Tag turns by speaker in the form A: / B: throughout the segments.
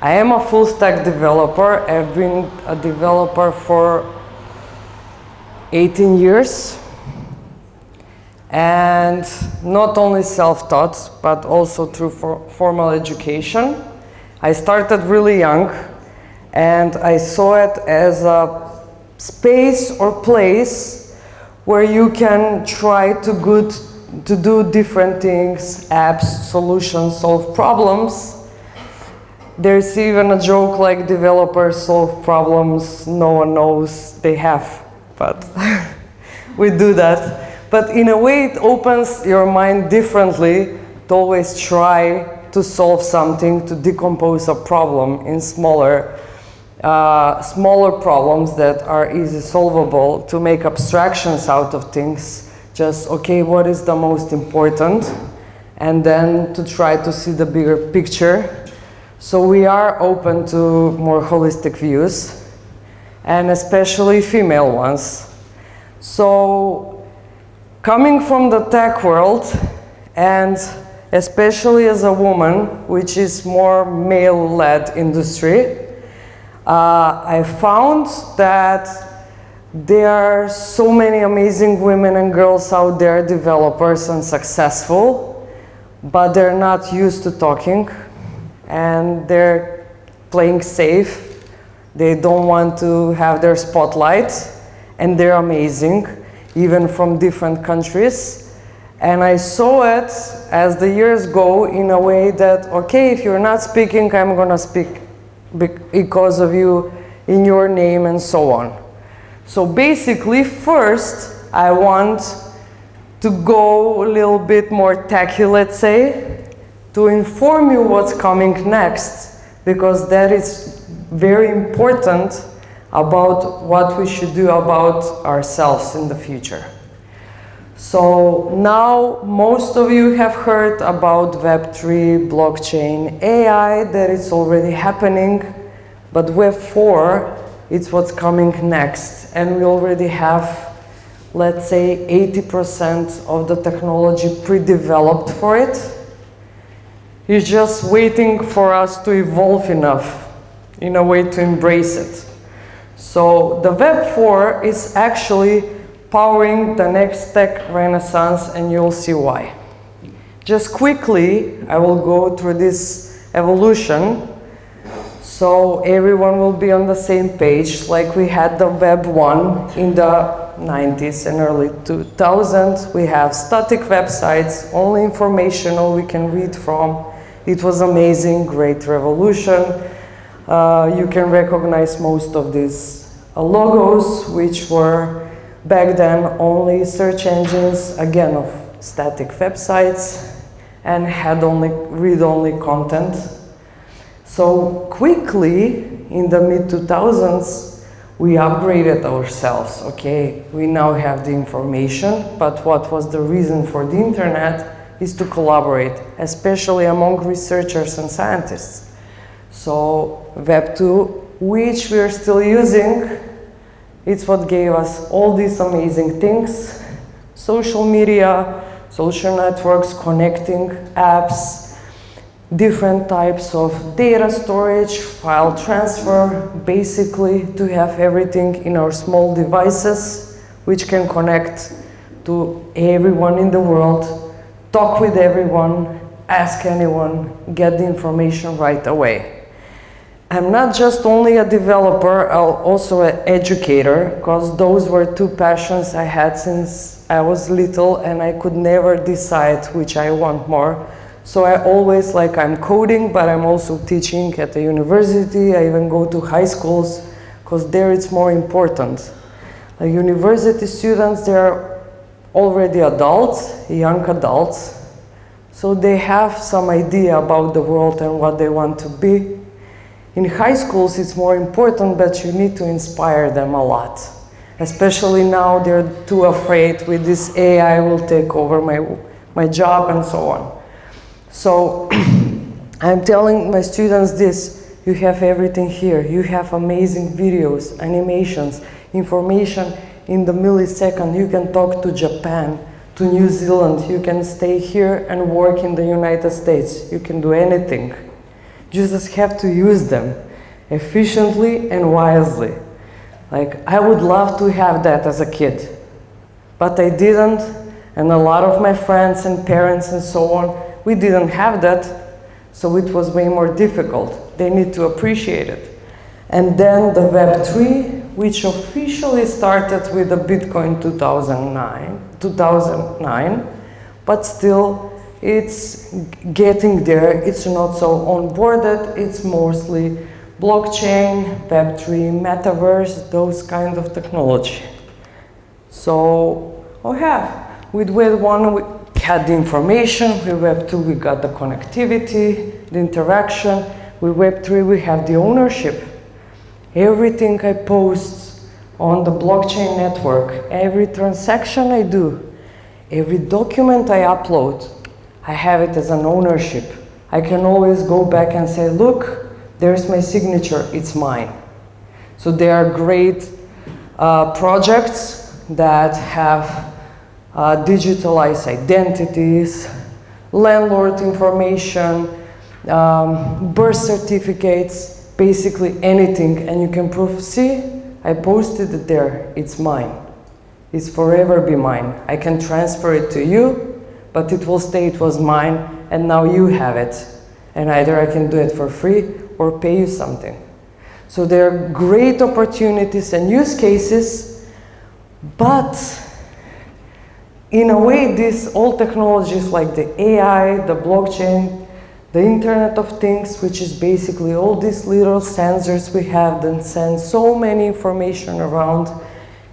A: I am a full stack developer. I've been a developer for 18 years. And not only self-taught, but also through formal education. I started really young, and I saw it as a space or place where you can try to do different things, apps, solutions, solve problems. There's even a joke like developers solve problems no one knows they have, but we do that. But in a way, it opens your mind differently to always try to solve something, to decompose a problem in smaller problems that are easy solvable, to make abstractions out of things. Just, okay, what is the most important? And then to try to see the bigger picture. So we are open to more holistic views, and especially female ones. So, coming from the tech world, and especially as a woman, which is more male-led industry, I found that there are so many amazing women and girls out there, developers and successful, but they're not used to talking, and they're playing safe. They don't want to have their spotlight, and they're amazing, even from different countries. And I saw it as the years go in a way that, okay, if you're not speaking, I'm gonna speak because of you, in your name, and so on. So basically, first, I want to go a little bit more techy, let's say, to inform you what's coming next, because that is very important about what we should do about ourselves in the future. So now most of you have heard about Web3, blockchain, AI, that it's already happening, but Web4, it's what's coming next. And we already have, let's say, 80% of the technology pre-developed for it. It's just waiting for us to evolve enough in a way to embrace it. So the Web4 is actually powering the next tech renaissance, and you'll see why. Just quickly, I will go through this evolution so everyone will be on the same page. Like we had the Web 1 in the 90s and early 2000s. We have static websites, only informational we can read from. It was amazing, great revolution. You can recognize most of these logos, which were back then only search engines, again, of static websites, and had only read-only content. So quickly, in the mid-2000s, we upgraded ourselves, okay? We now have the information, but what was the reason for the internet is to collaborate, especially among researchers and scientists. So Web 2, which we are still using, it's what gave us all these amazing things. Social media, social networks, connecting apps, different types of data storage, file transfer, basically to have everything in our small devices, which can connect to everyone in the world, talk with everyone, ask anyone, get the information right away. I'm not just only a developer, I'm also an educator, because those were two passions I had since I was little, and I could never decide which I want more. So I always, like, I'm coding, but I'm also teaching at the university. I even go to high schools, because there it's more important. The university students, they're already adults, young adults, so they have some idea about the world and what they want to be. In high schools, it's more important, but you need to inspire them a lot. Especially now, they're too afraid with this AI will take over my job and so on. So I'm telling my students this, you have everything here. You have amazing videos, animations, information in the millisecond. You can talk to Japan, to New Zealand. You can stay here and work in the United States. You can do anything. You just have to use them efficiently and wisely. Like, I would love to have that as a kid, but I didn't, and a lot of my friends and parents and so on, we didn't have that, so it was way more difficult. They need to appreciate it. And then the Web3, which officially started with the Bitcoin 2009, but still it's getting there. It's not so onboarded. It's mostly blockchain, Web3, metaverse, those kind of technology. So, with Web1 we had the information, with Web2 we got the connectivity, the interaction, with Web3 we have the ownership. Everything I post on the blockchain network, every transaction I do, every document I upload, I have it as an ownership. I can always go back and say, look, there's my signature, it's mine. So there are great projects that have digitalized identities, landlord information, birth certificates, basically anything, and you can prove, see, I posted it there, it's mine. It's forever be mine. I can transfer it to you, but it will stay, it was mine, and now you have it. And either I can do it for free or pay you something. So there are great opportunities and use cases, but in a way, these old technologies like the AI, the blockchain, the Internet of Things, which is basically all these little sensors we have that send so many information around,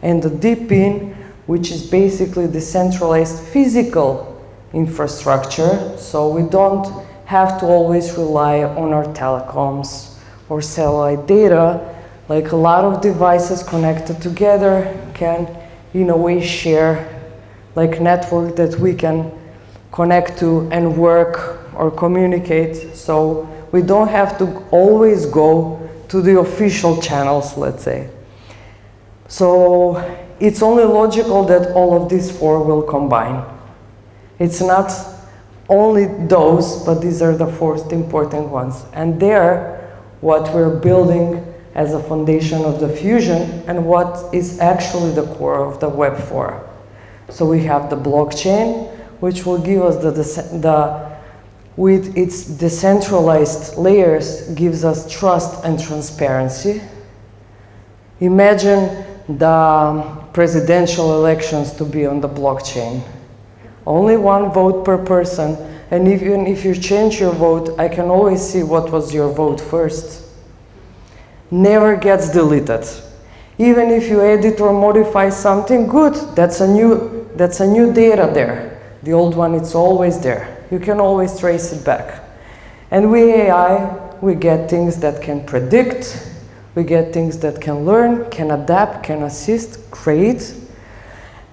A: and the DeepIn, which is basically decentralized physical infrastructure, so we don't have to always rely on our telecoms or satellite data. Like, a lot of devices connected together can, in a way, share like network that we can connect to and work or communicate, so we don't have to always go to the official channels, let's say. So it's only logical that all of these four will combine. It's not only those, but these are the four important ones. And they're what we're building as a foundation of the fusion and what is actually the core of the Web4. So we have the blockchain, which will give us with its decentralized layers, gives us trust and transparency. Imagine the presidential elections to be on the blockchain. Only one vote per person, and even if you change your vote, I can always see what was your vote first. Never gets deleted. Even if you edit or modify something, good, that's a new data there. The old one, it's always there. You can always trace it back. And with AI, we get things that can predict, we get things that can learn, can adapt, can assist, create.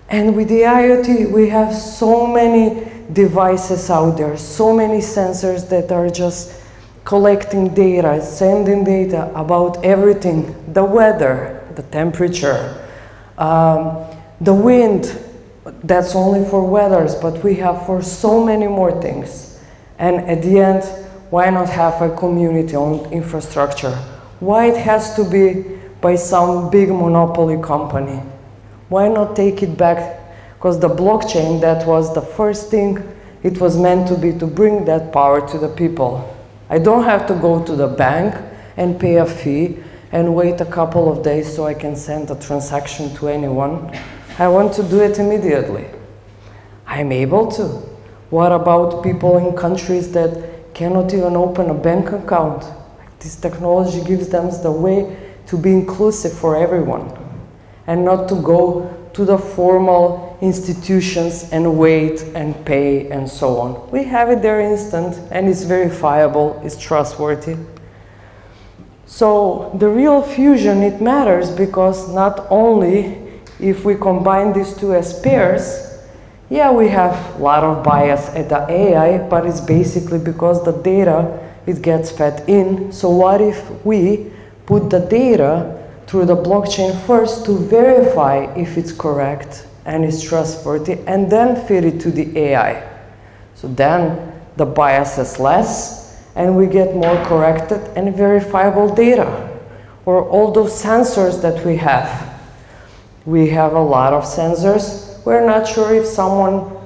A: And with the IoT, we have so many devices out there, so many sensors that are just collecting data, sending data about everything, the weather, the temperature, the wind. That's only for weathers, but we have for so many more things. And at the end, why not have a community-owned infrastructure? Why it has to be by some big monopoly company? Why not take it back? Because the blockchain, that was the first thing it was meant to be, to bring that power to the people. I don't have to go to the bank and pay a fee and wait a couple of days so I can send a transaction to anyone. I want to do it immediately. I'm able to. What about people in countries that cannot even open a bank account? This technology gives them the way to be inclusive for everyone and not to go to the formal institutions and wait and pay and so on. We have it there instant, and it's verifiable, it's trustworthy. So the real fusion, it matters because not only if we combine these two as pairs, yeah, we have a lot of bias at the AI, but it's basically because the data, it gets fed in. So what if we put the data through the blockchain first to verify if it's correct and it's trustworthy, and then feed it to the AI? So then the bias is less, and we get more corrected and verifiable data. Or all those sensors that we have. We have a lot of sensors. We're not sure if someone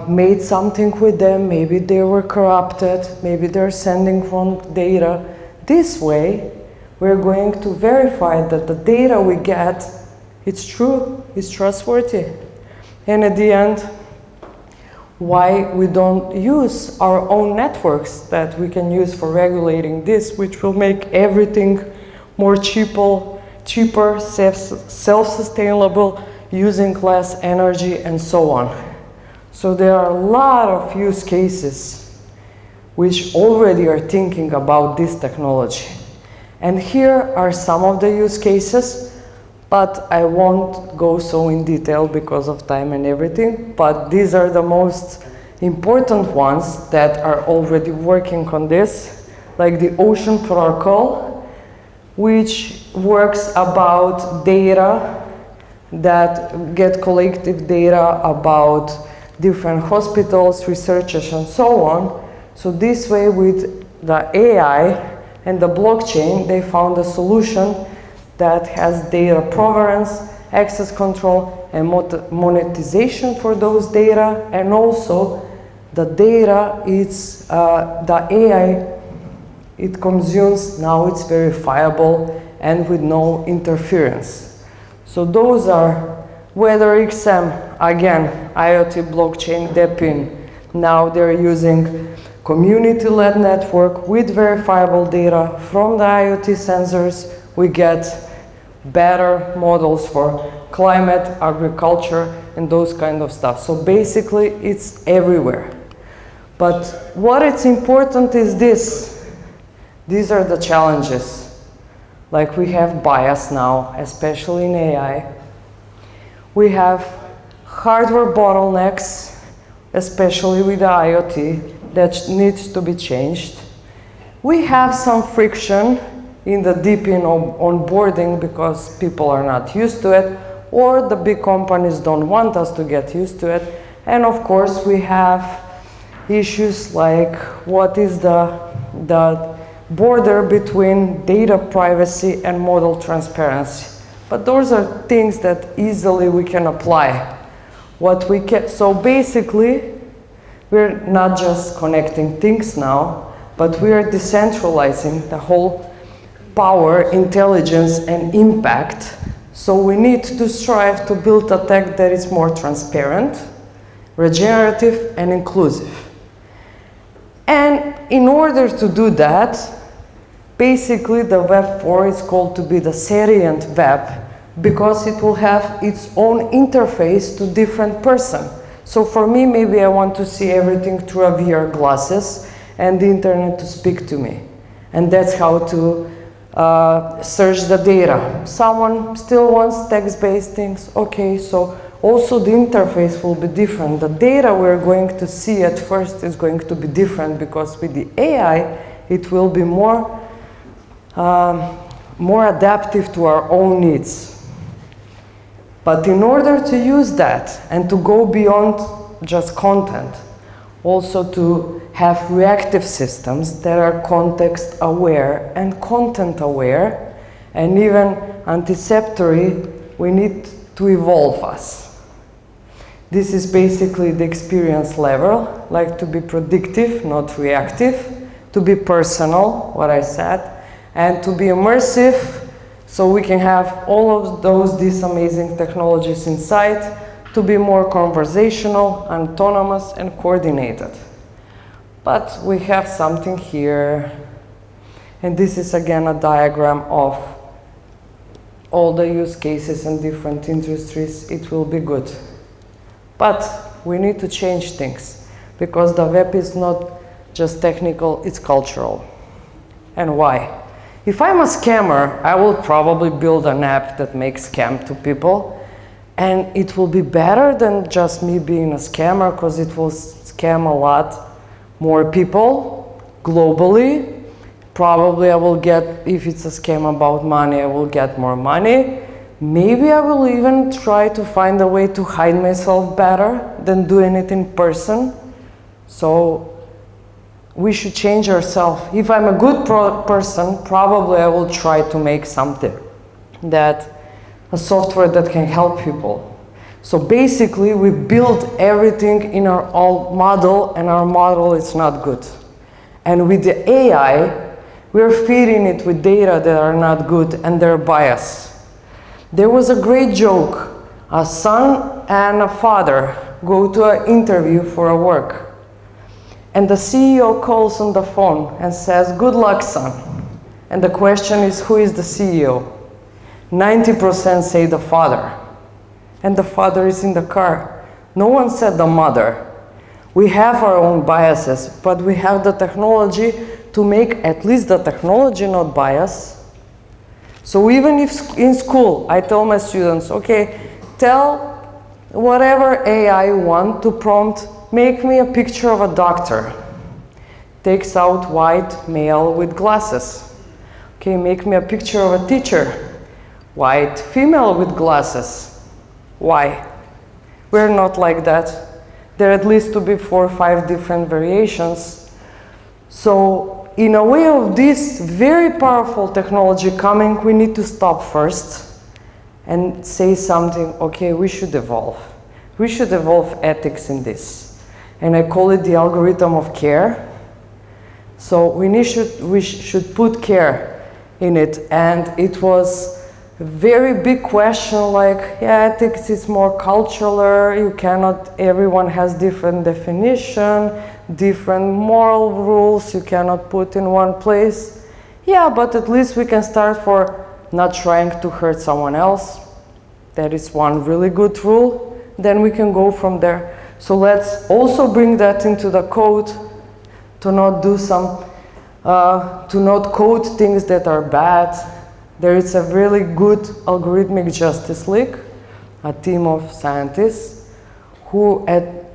A: made something with them, maybe they were corrupted, maybe they're sending wrong data. This way, we're going to verify that the data we get, it's true, it's trustworthy. And at the end, why we don't use our own networks that we can use for regulating this, which will make everything more cheaper, self-sustainable, using less energy, and so on. So there are a lot of use cases which already are thinking about this technology. And here are some of the use cases, but I won't go so in detail because of time and everything, but these are the most important ones that are already working on this, like the Ocean Protocol, which works about data that get collective data about different hospitals, researchers, and so on. So this way, with the AI and the blockchain, they found a solution that has data provenance, access control, and monetization for those data, and also the data, it's the AI it consumes, now it's verifiable and with no interference. So those are WeatherXM, again, IoT blockchain, DePIN. Now they're using community-led network with verifiable data from the IoT sensors. We get better models for climate, agriculture, and those kind of stuff. So basically, it's everywhere. But what is important is this. These are the challenges. Like we have bias now, especially in AI. We have hardware bottlenecks, especially with the IoT, that needs to be changed. We have some friction in the DePIN onboarding because people are not used to it, or the big companies don't want us to get used to it. And of course, we have issues like what is the border between data privacy and model transparency. But those are things that easily we can apply. So basically, we're not just connecting things now, but we are decentralizing the whole power, intelligence, and impact. So we need to strive to build a tech that is more transparent, regenerative, and inclusive. And in order to do that, basically the Web 4 is called to be the salient web because it will have its own interface to different person. So for me, maybe I want to see everything through a VR glasses and the internet to speak to me. And that's how to search the data. Someone still wants text-based things. Okay, so also the interface will be different. The data we're going to see at first is going to be different because with the AI, it will be more adaptive to our own needs. But in order to use that and to go beyond just content, also to have reactive systems that are context aware and content aware, and even anticipatory, we need to evolve us. This is basically the experience level, like to be predictive, not reactive, to be personal, what I said, and to be immersive, so we can have all of these amazing technologies inside, to be more conversational, autonomous, and coordinated. But we have something here, and this is again a diagram of all the use cases in different industries. It will be good. But we need to change things, because the web is not just technical, it's cultural. And why? If I'm a scammer, I will probably build an app that makes scam to people, and it will be better than just me being a scammer, because it will scam a lot more people globally. Probably I will get, if it's a scam about money, I will get more money. Maybe I will even try to find a way to hide myself better than doing it in person. So we should change ourselves. If I'm a good person, probably I will try to make something a software that can help people. So basically, we build everything in our old model, and our model is not good. And with the AI, we're feeding it with data that are not good, and they're biased. There was a great joke. A son and a father go to an interview for a work. And the CEO calls on the phone and says, "Good luck, son." And the question is, who is the CEO? 90% say the father. And the father is in the car. No one said the mother. We have our own biases, but we have the technology to make at least the technology not biased. So even if in school I tell my students, okay, tell whatever AI you want to prompt, make me a picture of a doctor. Takes out white male with glasses. Okay, make me a picture of a teacher. White female with glasses. Why? We're not like that. There at least to be 4 or 5 different variations. So in a way of this very powerful technology coming, we need to stop first and say something, okay, we should evolve. We should evolve ethics in this. And I call it the algorithm of care. So we should put care in it. And it was a very big question, like, yeah, ethics is more cultural, you cannot, everyone has different definition, different moral rules, you cannot put in one place. Yeah, but at least we can start for not trying to hurt someone else. That is one really good rule. Then we can go from there. So let's also bring that into the code to not do to not code things that are bad. There is a really good algorithmic justice league, a team of scientists who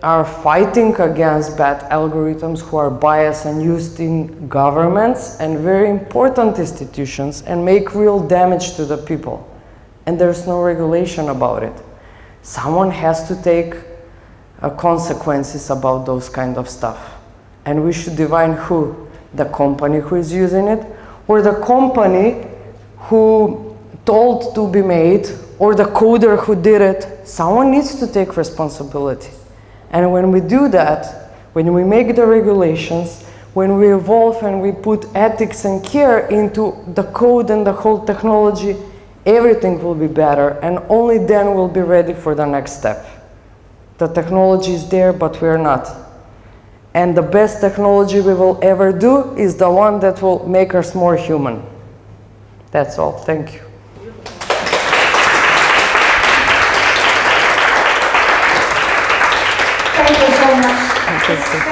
A: are fighting against bad algorithms who are biased and used in governments and very important institutions and make real damage to the people. And there's no regulation about it. Someone has to take consequences about those kind of stuff. And we should define who, the company who is using it, or the company who told to be made, or the coder who did it. Someone needs to take responsibility. And when we do that, when we make the regulations, when we evolve and we put ethics and care into the code and the whole technology, everything will be better, and only then we'll be ready for the next step. The technology is there, but we're not. And the best technology we will ever do is the one that will make us more human. That's all. Thank you.
B: Thank you so much.